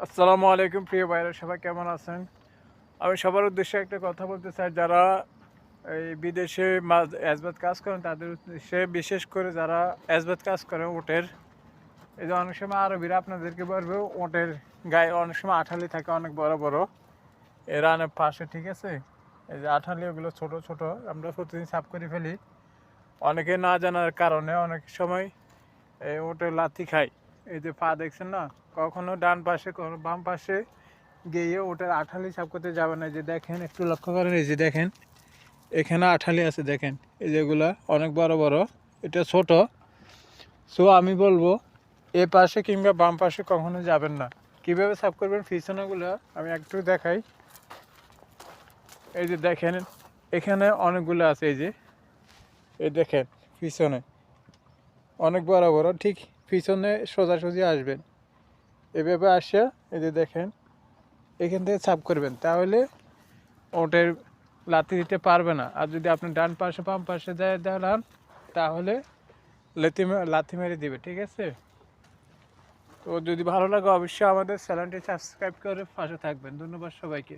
আসসালামু আলাইকুম প্রিয় ভাইরা, সবাই কেমন আছেন? আমি সবার উদ্দেশ্যে একটা কথা বলতে চাই। যারা এই বিদেশে অ্যাজবাত কাজ করেন তাদের উদ্দেশ্যে, বিশেষ করে যারা অ্যাজবাত কাজ করে ওটের, এই যে অনেক সময় আরবিরা আপনাদেরকে বলবে ওটের গায়ে অনেক সময় আঠালি থাকে, অনেক বড় বড় রানের পাশে, ঠিক আছে? এই যে আঠালি, ওগুলো ছোট ছোট আমরা প্রতিদিন সাফ করে ফেলি। অনেকে না জানার কারণে অনেক সময় এই ওটের লাথি খায়। এই যে পা দেখছেন না, কখনো ডান পাশে কখনো বাম পাশে গিয়ে ওটার আঠালি সাফ করতে যাবে না। যে দেখেন, একটু লক্ষ্য করেন, এই যে দেখেন এখানে আঠালি আছে, দেখেন এই যেগুলা অনেক বড় বড়, এটা ছোট। সো আমি বলবো এ পাশে কিংবা বাম পাশে কখনো যাবেন না। কিভাবে সাফ করবেন পিছনেগুলো আমি একটু দেখাই। এই যে দেখেন এখানে অনেকগুলো আছে, এই যে এই দেখেন পিছনে অনেক বড় বড়, ঠিক পিছনে সোজাসুজি আসবেন, এভাবে আসে এই যে দেখেন এখান থেকে সাফ করবেন, তাহলে ওটের লাথি দিতে পারবে না। আর যদি আপনি ডান পাশে বাম পাশে যায় দাঁড়ান, তাহলে লাথি মেরে দিবে, ঠিক আছে? তো যদি ভালো লাগে অবশ্যই আমাদের চ্যানেলটি সাবস্ক্রাইব করে পাশে থাকবেন। ধন্যবাদ সবাইকে।